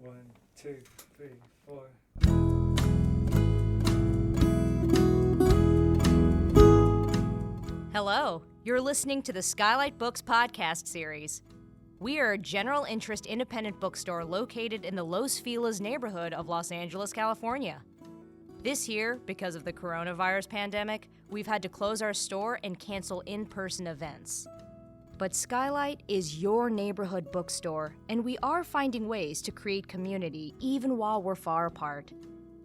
1, 2, 3, 4. Hello, you're listening to the SKYLIT Books podcast series. We are a general interest independent bookstore located in the Los Feliz neighborhood of Los Angeles, California. This year, because of the coronavirus pandemic, we've had to close our store and cancel in-person events. But SKYLIT is your neighborhood bookstore, and we are finding ways to create community even while we're far apart.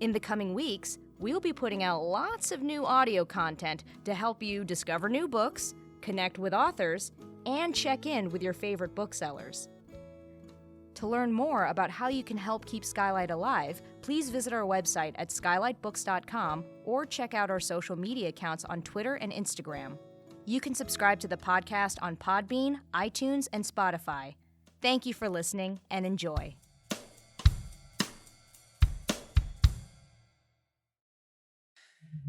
In the coming weeks, we'll be putting out lots of new audio content to help you discover new books, connect with authors, and check in with your favorite booksellers. To learn more about how you can help keep SKYLIT alive, please visit our website at skylitbooks.com or check out our social media accounts on Twitter and Instagram. You can subscribe to the podcast on Podbean, iTunes, and Spotify. Thank you for listening and enjoy.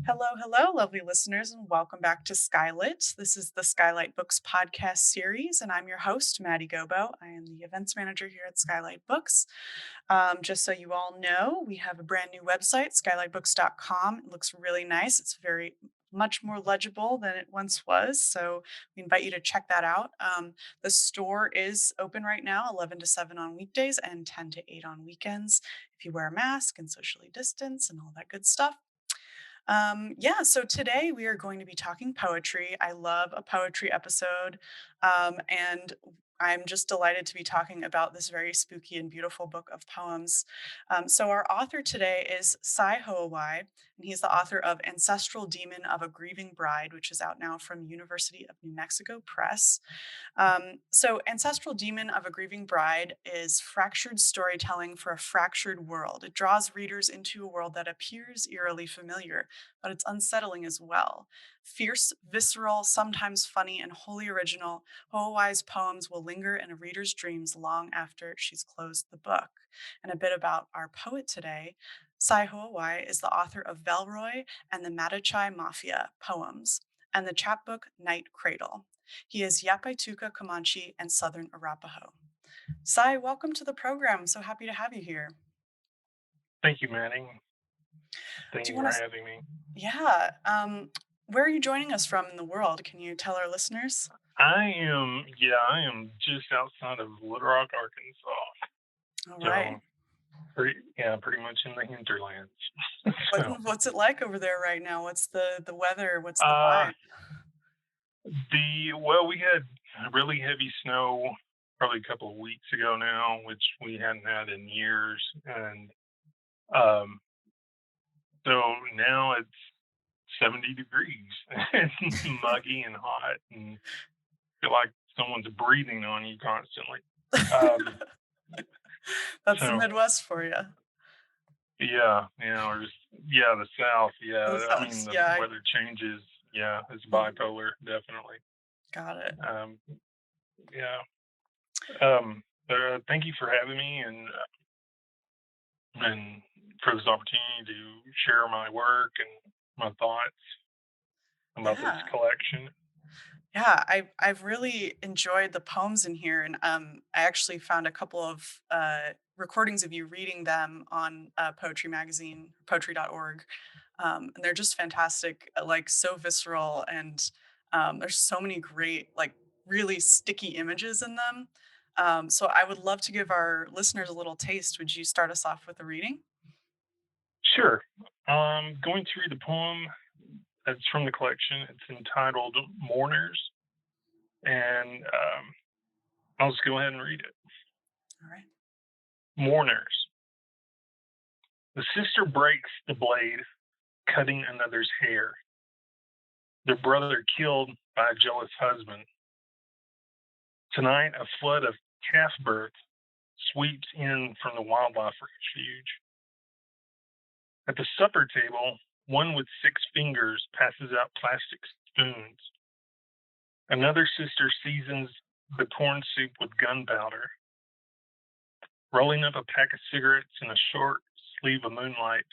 Hello, lovely listeners, and welcome back to SKYLIT. This is the SKYLIT Books podcast series, and I'm your host, Maddie Gobbo. I am the events manager here at SKYLIT Books. Just so you all know, we have a brand new website, skylitbooks.com. It looks really nice. It's very much more legible than it once was, so we invite you to check that out. The store is open right now, 11 to 7 on weekdays and 10 to 8 on weekends, if you wear a mask and socially distance and all that good stuff. So today we are going to be talking poetry. I love a poetry episode, and I'm just delighted to be talking about this very spooky and beautiful book of poems. So our author today is Hoahwah, and he's the author of Ancestral Demon of a Grieving Bride, which is out now from University of New Mexico Press. So Ancestral Demon of a Grieving Bride is fractured storytelling for a fractured world. It draws readers into a world that appears eerily familiar, but it's unsettling as well. Fierce, visceral, sometimes funny, and wholly original, Hoahwah's poems will linger in a reader's dreams long after she's closed the book. And a bit about our poet today. Hoahwah is the author of Velroy and the Mattachai Mafia poems and the chapbook Night Cradle. He is Yapaituka Comanche and Southern Arapaho. Welcome to the program. I'm so happy to have you here. Thank you, Maddie. Thank you for having me. Yeah. Where are you joining us from in the world? Can you tell our listeners? I am just outside of Little Rock, Arkansas. All right. Pretty much in the hinterlands. What's it like over there right now? What's the weather? What's the vibe? We had really heavy snow probably a couple of weeks ago now, which we hadn't had in years, and so now it's 70 degrees. It's muggy and hot, and I feel like someone's breathing on you constantly. That's the Midwest for you. Yeah, or just the South. Yeah, I mean the weather changes. Yeah, it's bipolar, definitely. Got it. Thank you for having me and for this opportunity to share my work and my thoughts about this collection. Yeah, I've really enjoyed the poems in here, and I actually found a couple of recordings of you reading them on Poetry Magazine, poetry.org, and they're just fantastic, like so visceral, and there's so many great, like really sticky images in them. So I would love to give our listeners a little taste. Would you start us off with a reading? Sure. I'm going to read the poem. It's from the collection. It's entitled Mourners, and I'll just go ahead and read it. All right. Mourners. The sister breaks the blade, cutting another's hair. Their brother killed by a jealous husband. Tonight, a flood of calf birth sweeps in from the wildlife refuge. At the supper table, one with 6 fingers passes out plastic spoons. Another sister seasons the corn soup with gunpowder. Rolling up a pack of cigarettes in a short sleeve of moonlight,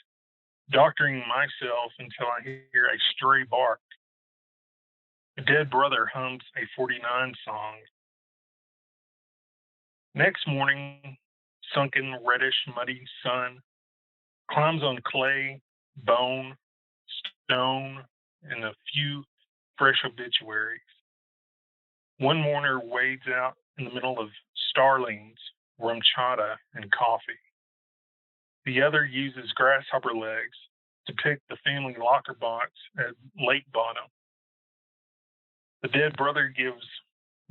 doctoring myself until I hear a stray bark. A dead brother hums a 49 song. Next morning, sunken, reddish, muddy sun, climbs on clay, bone, stone, and a few fresh obituaries. One mourner wades out in the middle of starlings, rum chata, and coffee. The other uses grasshopper legs to pick the family locker box at lake bottom. The dead brother gives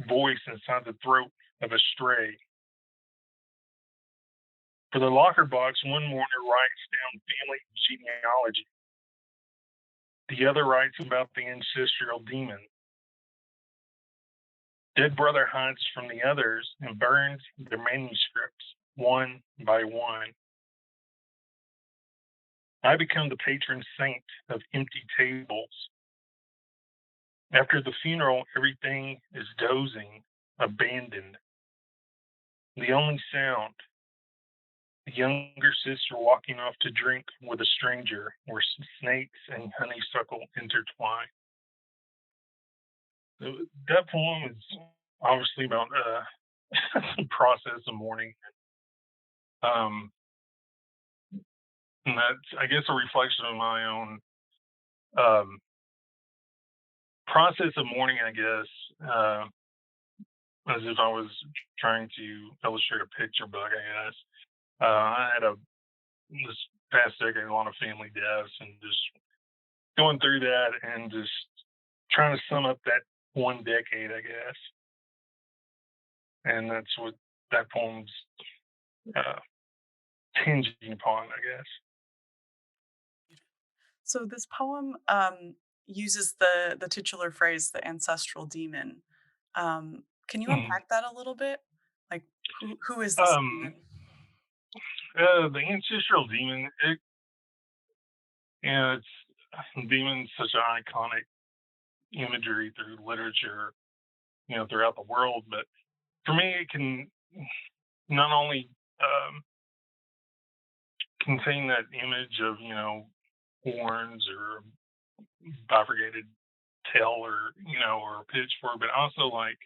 voice inside the throat of a stray. For the locker box, one mourner writes down family genealogy. The other writes about the ancestral demon. Dead brother hides from the others and burns their manuscripts one by one. I become the patron saint of empty tables. After the funeral, everything is dozing, abandoned. The only sound, the younger sister walking off to drink with a stranger where snakes and honeysuckle intertwine. That poem is obviously about the process of mourning. Um, and that's, I guess, a reflection of my own um, process of mourning, I guess, as if I was trying to illustrate a picture book, I guess. I had this past decade, a lot of family deaths, and just going through that and just trying to sum up that one decade, I guess. And that's what that poem's uh, hinging upon, I guess. So this poem uses the titular phrase, the ancestral demon. Can you Mhm. unpack that a little bit? Like, who is this Um, demon? the ancestral demon, it's demon's such an iconic imagery through literature, throughout the world. But for me, it can not only contain that image of, horns or bifurcated tail or, or pitchfork, but also like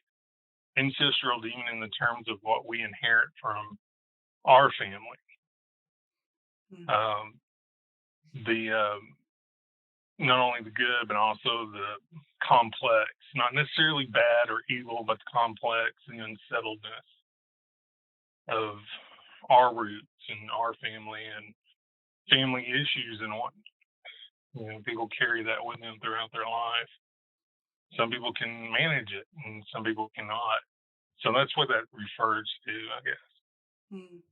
ancestral demon in the terms of what we inherit from our family. Mm. Um, the not only the good, but also the complex, not necessarily bad or evil, but the complex and unsettledness of our roots and our family and family issues and what people carry that with them throughout their life. Some people can manage it and some people cannot. So that's what that refers to, I guess. Mm.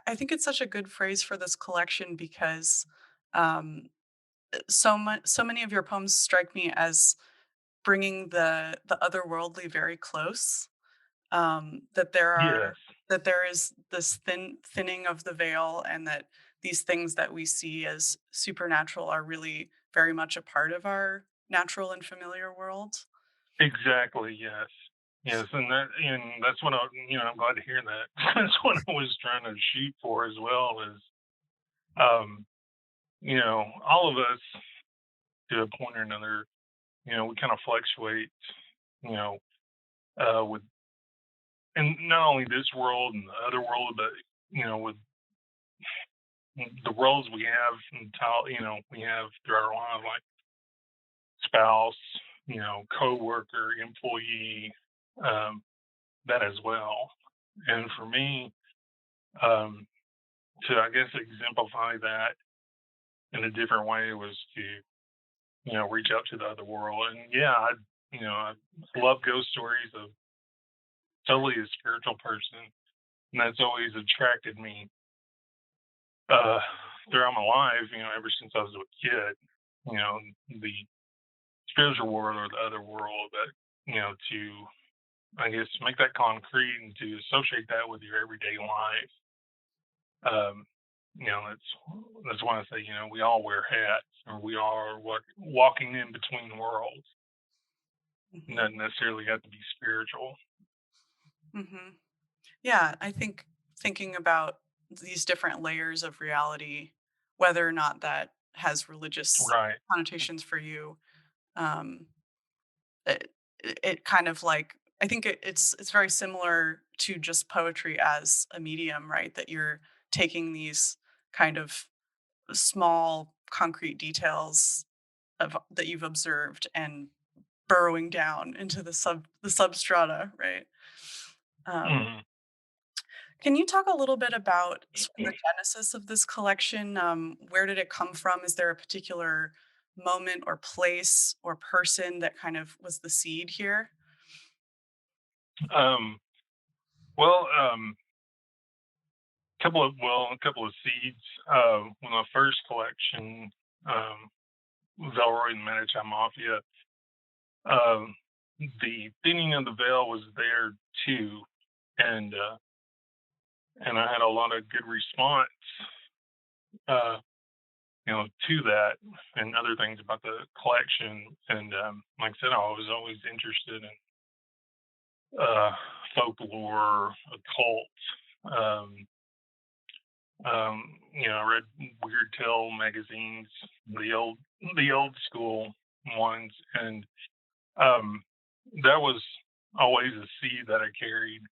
I think it's such a good phrase for this collection because um, so many of your poems strike me as bringing the otherworldly very close. That Yes, there is this thinning of the veil, and that these things that we see as supernatural are really very much a part of our natural and familiar world. exactly. Yes. Yes, and that's what I'm glad to hear that. That's what I was trying to shoot for as well. Is um, all of us to a point or another, we kind of fluctuate, you know, with and not only this world and the other world, but with the roles we have we have through our lives, like spouse, coworker, employee, um, that as well. And for me, um, to I guess exemplify that in a different way was to reach out to the other world. And yeah, I love ghost stories. Of totally a spiritual person, and that's always attracted me uh, throughout my life. Ever since I was a kid, the spiritual world or the other world. But to I guess make that concrete and to associate that with your everyday life. Um, that's why I say we all wear hats, or we all are walking in between worlds. It Hmm. doesn't necessarily have to be spiritual. Hmm. Yeah, I think thinking about these different layers of reality, whether or not that has religious Right. connotations for you, um, it, it kind of like I think it's very similar to just poetry as a medium, right? That you're taking these kind of small concrete details of that you've observed and burrowing down into the substrata, right? Um, Mhm. can you talk a little bit about the genesis of this collection? Where did it come from? Is there a particular moment or place or person that kind of was the seed here? Um, well, a couple of seeds. When my first collection, um, Velroy and Manitou Mafia, um, the thinning of the veil was there too, and I had a lot of good response, uh, to that and other things about the collection. And like I said, I was always interested in uh, folklore, occult. I read Weird Tale magazines, the old school ones, and um, that was always a seed that I carried,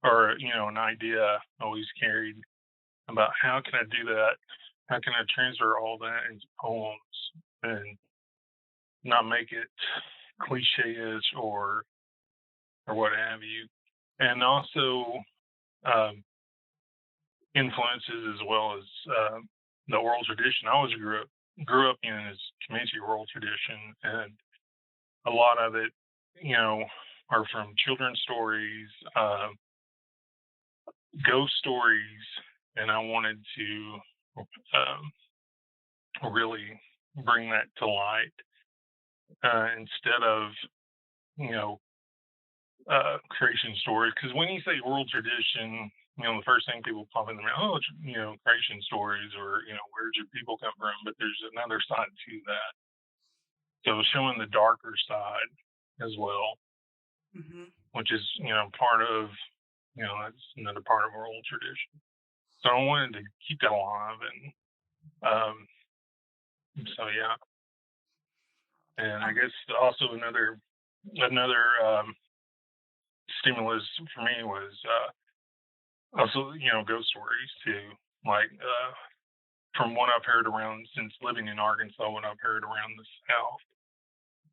or an idea I always carried about how can I do that? How can I transfer all that into poems and not make it cliche-ish or what have you? And also um, influences as well as the oral tradition. I always grew up in this community oral tradition, and a lot of it, you know, are from children's stories, ghost stories, and I wanted to really bring that to light instead of you know creation stories. Because when you say oral tradition, the first thing people pop in their mind, oh, it's, creation stories, or where did your people come from? But there's another side to that. So showing the darker side as well, Hmm. which is part of that's another part of oral tradition. So I wanted to keep that alive, and um, so yeah, and I guess also another stimulus for me was also ghost stories too, like from what I've heard around since living in Arkansas, what I've heard around the South,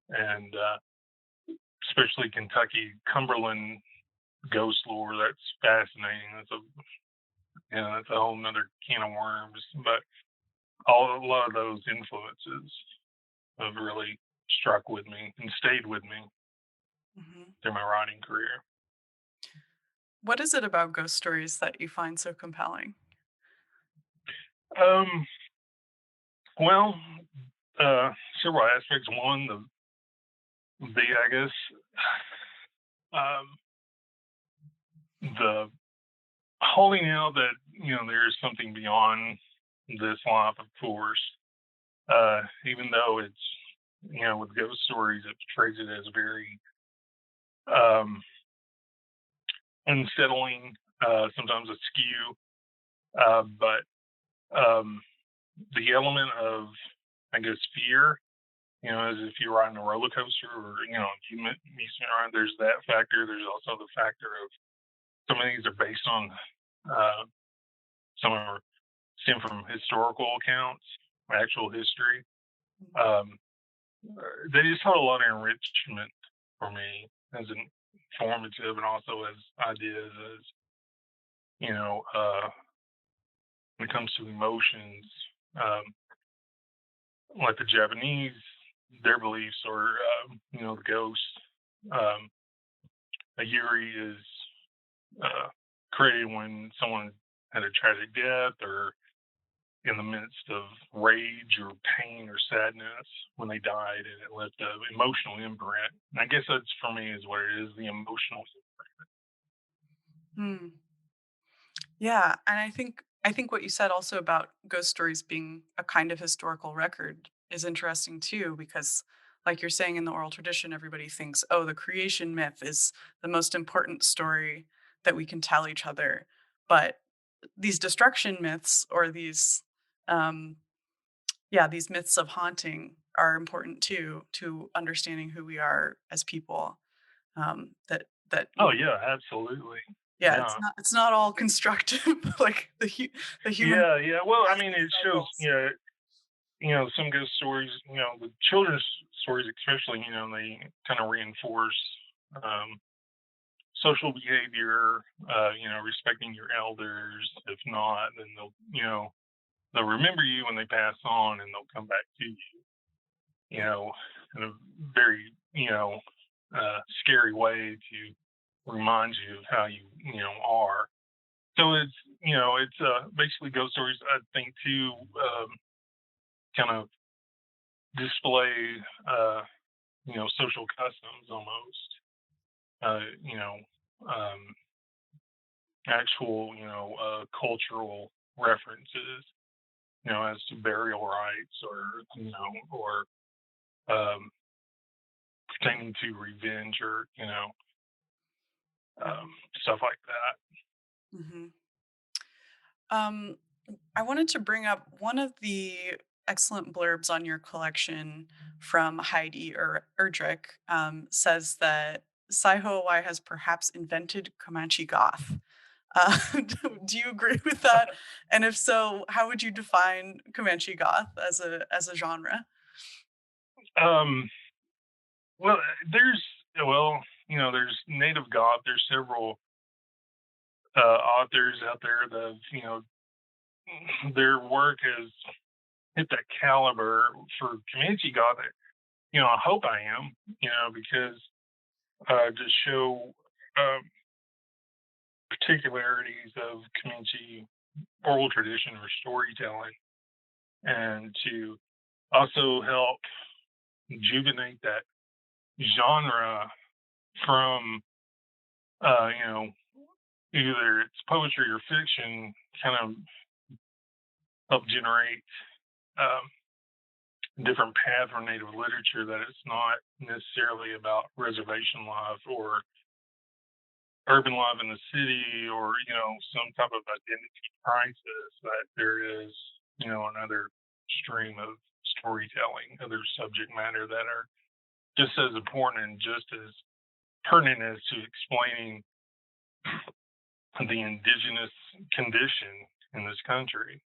and especially Kentucky, Cumberland ghost lore. That's fascinating. That's a whole nother can of worms. But a lot of those influences have really struck with me and stayed with me Hmm. through my writing career. What is it about ghost stories that you find so compelling? Um, well, several aspects. One, I guess, um, the holding out that there is something beyond this life, of course. Even though it's with ghost stories, it portrays it as very um, unsettling, sometimes askew. But um, the element of, I guess, fear, as if you're riding a roller coaster, or you around. There's that factor. There's also the factor of some of these are based on uh, some are stem from historical accounts, actual history. Um, they just had a lot of enrichment for me as an informative, and also as ideas, as you know, uh, when it comes to emotions, um, like the Japanese, their beliefs are, the ghost. Um, a yuri is uh, created when someone had a tragic death, or in the midst of rage or pain or sadness when they died, and it left an emotional imprint. And I guess that's, for me, is what it is, the emotional. Hmm. Yeah, and I think what you said also about ghost stories being a kind of historical record is interesting too, because like you're saying, in the oral tradition, everybody thinks, oh, the creation myth is the most important story that we can tell each other. But these destruction myths, or these um yeah, these myths of haunting, are important too, to understanding who we are as people. That Oh yeah, absolutely. Yeah, Yeah. it's not all constructive, like the human Yeah. Well, I has mean, these it shows, cycles. some ghost stories, the children's stories especially, they kind of reinforce um, social behavior, respecting your elders. If not, then they'll remember you when they pass on, and they'll come back to you, in a very, scary way to remind you of how are. So it's basically ghost stories, I think, too, kind of display, social customs almost, you know, um, actual, cultural references, as to burial rites or um, pertaining to revenge or, um, stuff like that. Mm-hmm. Um, I wanted to bring up one of the excellent blurbs on your collection from Heidi Erdrich says that Hoahwah has perhaps invented Comanche goth. Do you agree with that? And if so, how would you define Comanche goth as a genre? Um, well, there's, there's Native God. There's several authors out there that, their work has hit that caliber for Comanche God. I hope I am, because to show um, particularities of Comanche oral tradition or storytelling, and to also help rejuvenate that genre from, either it's poetry or fiction, kind of help generate um, a different path for Native literature, that it's not necessarily about reservation life or urban life in the city, or some type of identity crisis, that there is another stream of storytelling, other subject matter that are just as important and just as pertinent as to explaining the indigenous condition in this country.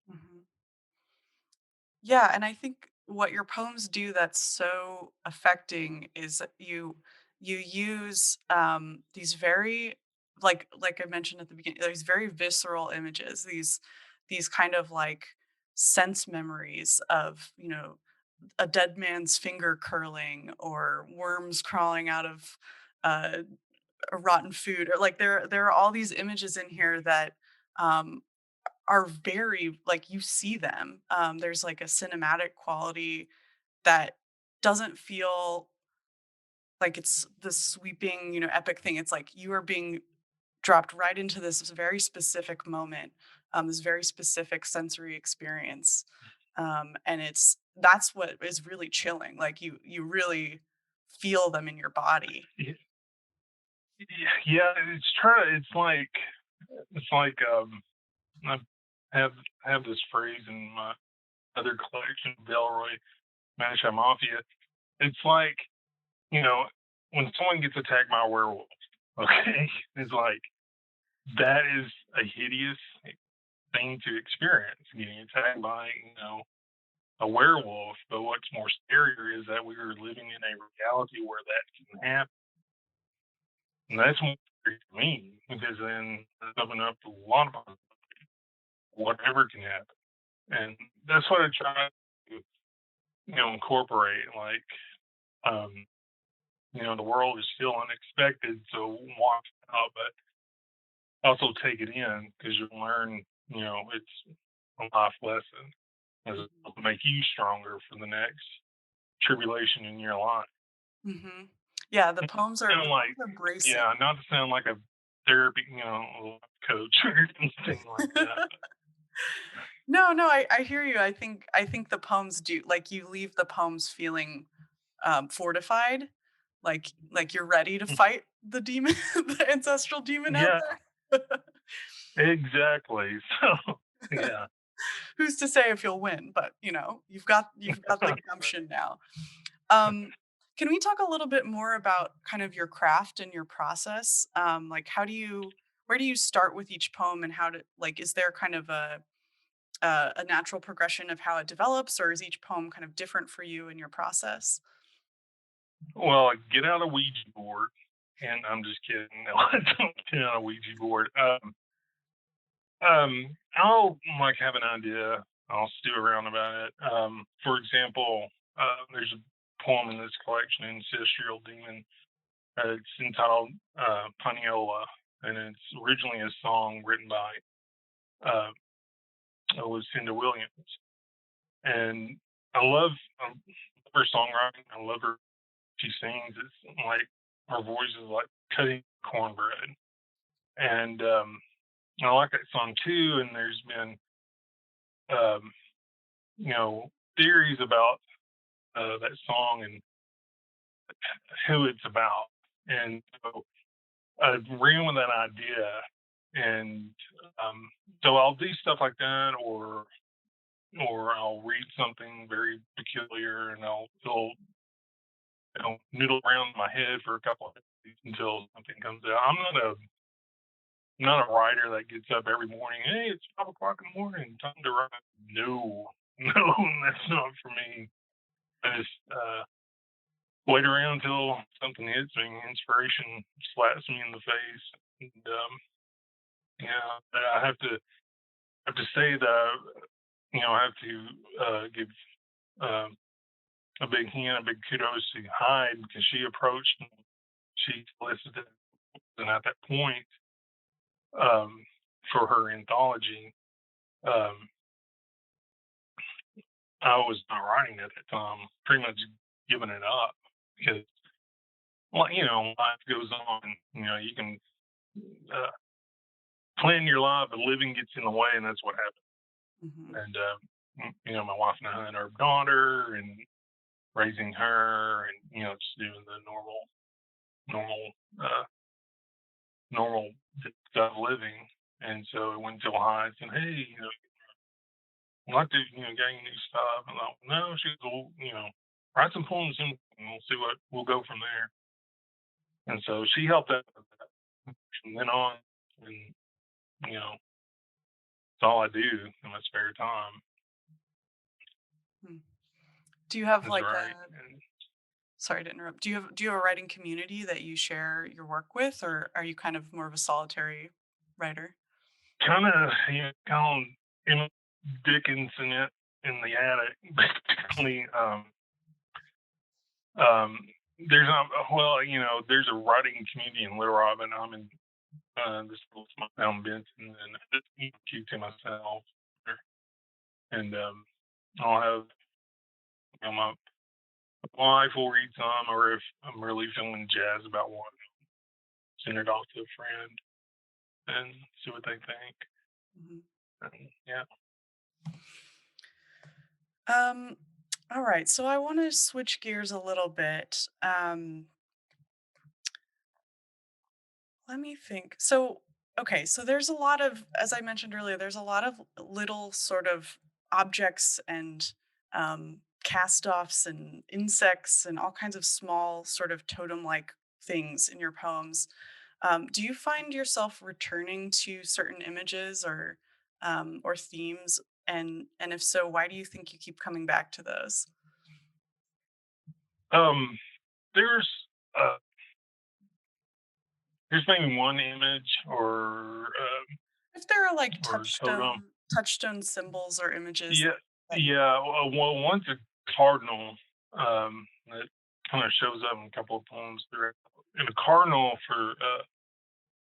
Mhm. Yeah, and I think what your poems do that's so affecting is that you use these very like I mentioned at the beginning, these very visceral images, these kind of like sense memories of a dead man's finger curling or worms crawling out of uh, a rotten food, or like there are all these images in here that um, are very like you see them. There's like a cinematic quality that doesn't feel like it's the sweeping, epic thing. It's like you are being dropped right into this very specific moment, this very specific sensory experience. And that's what is really chilling. Like you really feel them in your body. Y- Yeah, it's like I have have this phrase in my other collection, Delroy Manisha Mafia. It's like, you know, when someone gets attacked by a werewolf, okay, it's like that is a hideous thing to experience, getting attacked by, a werewolf. But what's more scarier is that we are living in a reality where that can happen. And that's more scary to me, because then there's open up to a lot of possibilities. Whatever can happen. And that's what I try to, incorporate. Like, um, the world is still unexpected, so watch out, but also take it in, because you'll learn, it's a life lesson, as it'll make you stronger for the next tribulation in your life. Hmm. Yeah, the And like, poems are bracing. yeah, not to sound like a therapy, life coach or anything like that. No, no, I hear you. I think the poems do like you leave the poems feeling fortified, like you're ready to fight the demon, the ancestral demon out Yeah, there. exactly. So, yeah. Who's to say if you'll win? But you've got the gumption now. Um, Can we talk a little bit more about kind of your craft and your process? Like, where do you start with each poem, and like, is there kind of a natural progression of how it develops, or is each poem kind of different for you in your process? Well, I get out a Ouija board, and I'm just kidding. No, I don't get out a Ouija board. I'll like have an idea. I'll stew around about it. For example, there's a poem in this collection, Ancestral Demon. It's entitled Paniola, and it's originally a song written by uh, Lucinda Williams. And I love her songwriting. I love her. She sings. It's like her voice is like cutting cornbread, and I like that song too. And there's been um, you know theories about that song and who it's about. And so I ran with that idea, and so I'll do stuff like that, or I'll read something very peculiar, and it'll noodle around in my head for a couple of days until something comes out. I'm not a writer that gets up every morning. Hey, it's 5 o'clock in the morning, time to write. No, no, that's not for me. I just wait around until something hits me, inspiration slaps me in the face, and I have to say that I have to give um, a big hand, a big kudos to Hyde because she approached me. She solicited, and at that point, um, for her anthology, um, I was not writing at that time, pretty much giving it up because, well, life goes on. You can uh, plan your life, but living gets in the way, and that's what happened. Hmm. And my wife and I had our daughter, and raising her, and just doing the normal, uh, normal stuff living. And so it went till Hyde and hey, I'd like to, get any new stuff. And I thought, no, she goes, well, write some poems and we'll see what we'll go from there. And so she helped out with that from then on. And, it's all I do in my spare time Hmm. Do you have is like write. a And Sorry to interrupt. Do you have a writing community that you share your work with, or are you kind of more of a solitary writer? kind of, kind of in Dickinson it in the attic, basically. Um, there's not well, there's a writing community in Little Rock, and I'm in this little small town Benton, and I just keep to myself. And I'll have my wife will read some, or if I'm really feeling jazz about one, send it off to a friend and see what they think. Mhm. And, yeah. Um, all right. So I want to switch gears a little bit. Let me think. Okay, so there's a lot of, as I mentioned earlier, there's a lot of little sort of objects and cast offs and insects and all kinds of small, sort of totem like things in your poems. Do you find yourself returning to certain images or themes? And if so, why do you think you keep coming back to those? Um, there's uh, there's maybe one image If there are like or totem. touchstone symbols or images Yeah, that you yeah. Well, one's a cardinal that kind of shows up in a couple of poems throughout. And a cardinal for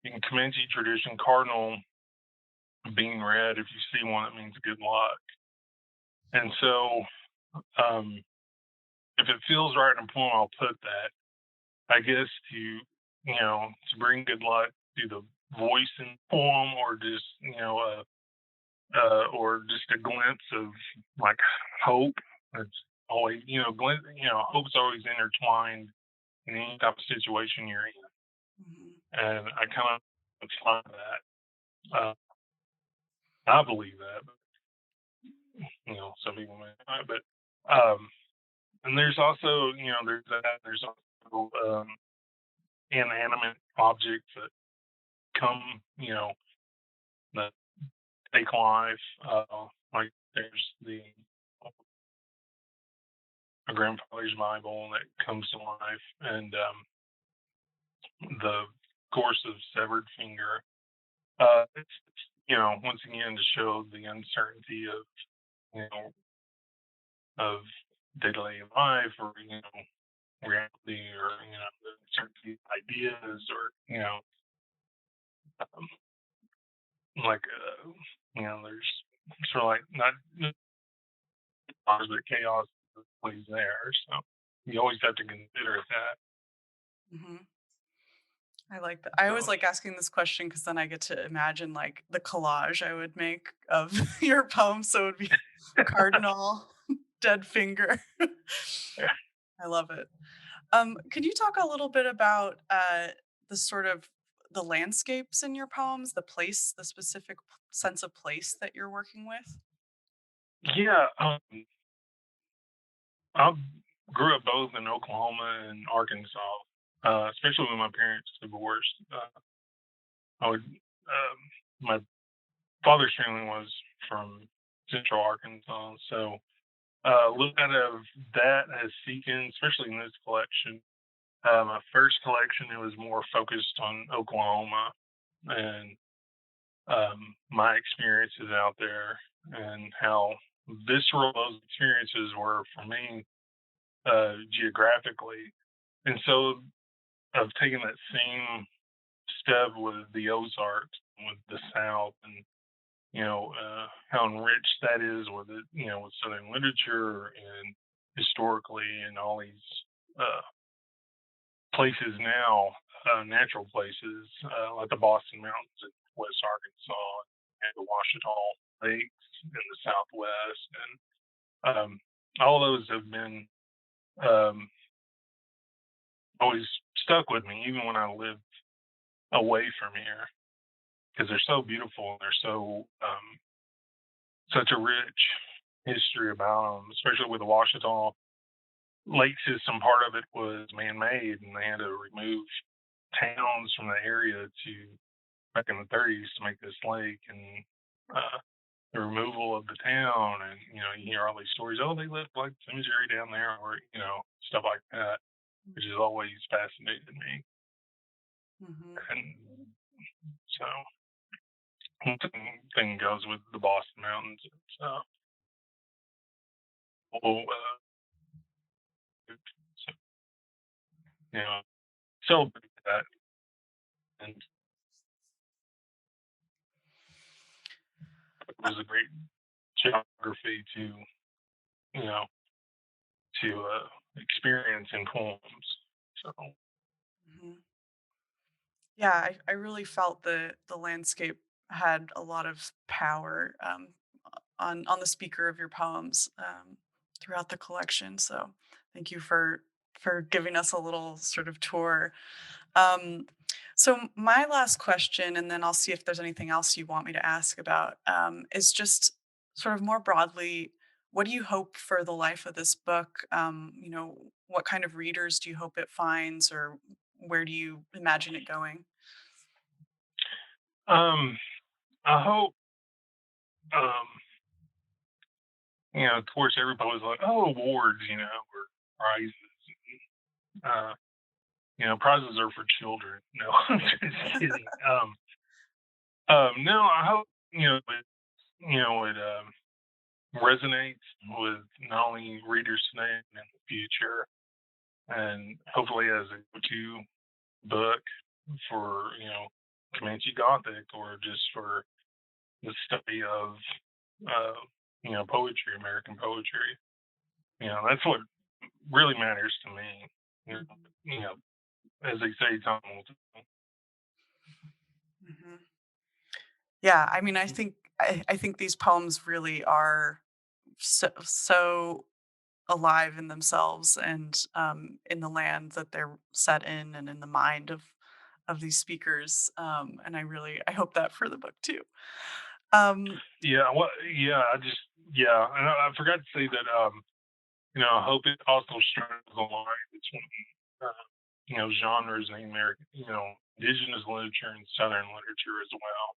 in Comanche tradition, cardinal being red, if you see one, it means good luck. And so, um, if it feels right in a poem, I'll put that. I guess to bring good luck to the voice in the poem, or just or just a glimpse of like hope. It's always, hope's always intertwined in any type of situation you're in, Mhm. and I kind of find that. I believe that, but some people may not. But um, and there's also, there's that. There's also inanimate objects that come, that take life. Like there's a grandfather's Bible that comes to life, and the course of severed finger. It's once again to show the uncertainty of you know of day-to-day life, or reality, or the uncertainty of ideas, or um, like there's sort of like not chaos, but chaos plays there. So you always have to consider that. Hmm. I like that. I always So like asking this question because then I get to imagine like the collage I would make of your poem. So it would be cardinal, dead finger. yeah. I love it. Could you talk a little bit about the sort of the landscapes in your poems, the place, the specific sense of place that you're working with? Yeah, I grew up both in Oklahoma and Arkansas, especially when my parents divorced. I would, my father's family was from Central Arkansas, so a little bit of that has seeped in, especially in this collection. My first collection, it was more focused on Oklahoma and my experiences out there, and how visceral those experiences were for me geographically. And so I've taken that same step with the Ozarks, with the South, and how enriched that is with it, with Southern literature and historically, and all these uh, places now, natural places like the Boston Mountains in West Arkansas, and the Washita Lakes in the Southwest, and all those have been um, always stuck with me, even when I lived away from here, because they're so beautiful, and they're so such a rich history about them, especially with the Washita Lake system. Part of it was man-made, and they had to remove towns from the area to back in the 30s to make this lake, and uh, the removal of the town, and you hear all these stories. Oh, they left like cemetery down there, or stuff like that, which has always fascinated me. Hmm. And so one thing goes with the Boston Mountains. It's oh, so, you know, celebrate that, and it was a great geography to you know experience in poems. So Hmm. Yeah, I really felt the landscape had a lot of power on the speaker of your poems throughout the collection. So thank you for giving us a little sort of tour. Um, so my last question, and then I'll see if there's anything else you want me to ask about, is just sort of more broadly, what do you hope for the life of this book? What kind of readers do you hope it finds, or where do you imagine it going? um, I hope um, of course everybody was like, oh, awards, or prizes. Uh, prizes are for children. No, I'm just kidding. No, I hope it resonates with not only readers today and in the future, and hopefully as a go-to book for Comanche Gothic, or just for the study of uh, poetry, American poetry. That's what really matters to me. You know, you know as they say, time will tell. Hmm. Yeah, I mean, I think these poems really are so alive in themselves, and in the land that they're set in, and in the mind of these speakers. And I hope that for the book too. Um, Yeah, well, yeah, and I forgot to say that I hope it also strikes a line between, genres in American, indigenous literature and Southern literature as well,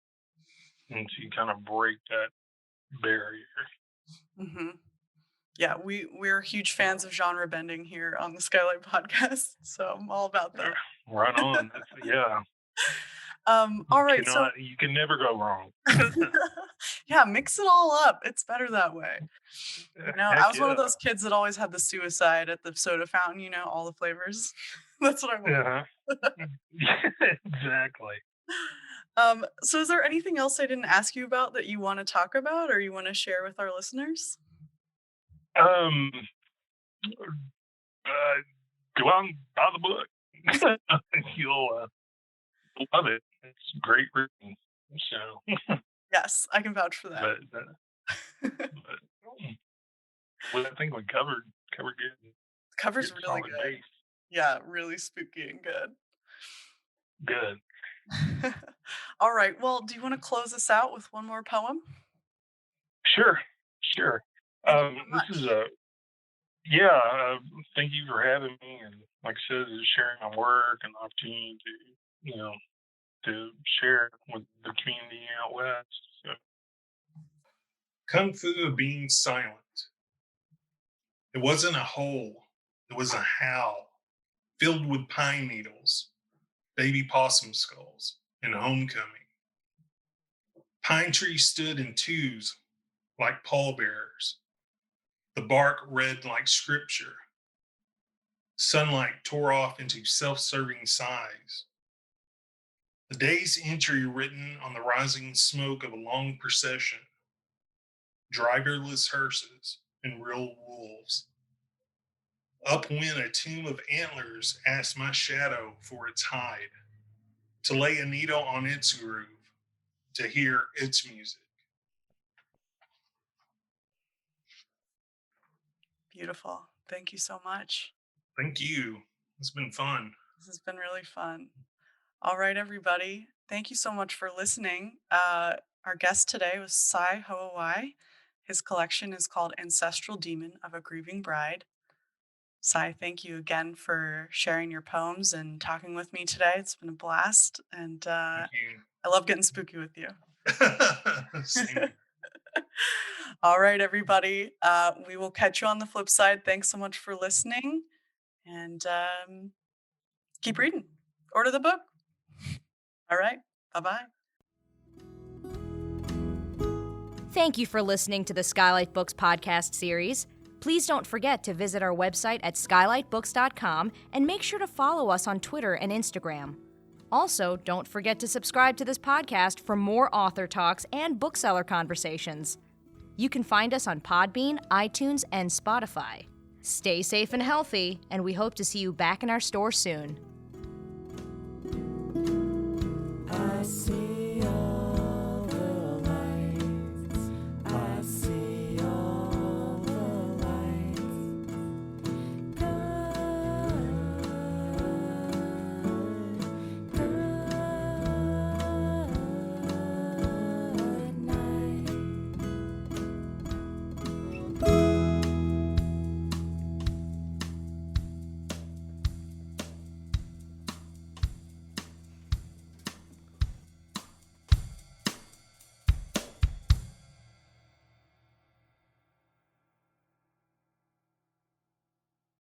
and to kind of break that barrier. Mm-hmm. Yeah, we're huge fans of genre bending here on the Skylight podcast, so I'm all about that. Right on. Yeah. All right, so You can never go wrong. yeah, mix it all up. It's better that way. I was one of yeah. those kids that always had the suicide at the soda fountain, all the flavors. That's what I want. Exactly. So is there anything else I didn't ask you about that you want to talk about or you want to share with our listeners? Um, go out and buy the book. You'll love it. It's great reading. So Yes, I can vouch for that. I think we covered good. The cover's Good, really solid good. base. Yeah, really spooky and good. Good. All right. Well, do you want to close us out with one more poem? Sure. Thank you so much. This is thank you for having me, and like I said, sharing my work and the opportunity to share with the community out west. So. Kung Fu of being silent. It wasn't a hole, it was a howl, filled with pine needles, baby possum skulls, and homecoming. Pine trees stood in twos like pallbearers. The bark read like scripture. Sunlight tore off into self-serving sighs. The day's entry written on the rising smoke of a long procession. Driverless hearses and real wolves. Up went a tomb of antlers asked my shadow for its hide, to lay a needle on its groove, to hear its music. Beautiful. Thank you so much. Thank you. It's been fun. This has been really fun. All right, everybody. Thank you so much for listening. Our guest today was Hoahwah. His collection is called Ancestral Demon of a Grieving Bride. Thank you again for sharing your poems and talking with me today. It's been a blast, and Thank you. I love getting spooky with you. Same. All right, everybody. We will catch you on the flip side. Thanks so much for listening, and keep reading. Order the book. All right. Bye-bye. Thank you for listening to the Skylight Books podcast series. Please don't forget to visit our website at skylightbooks.com and make sure to follow us on Twitter and Instagram. Also, don't forget to subscribe to this podcast for more author talks and bookseller conversations. You can find us on Podbean, iTunes, and Spotify. Stay safe and healthy, and we hope to see you back in our store soon. I see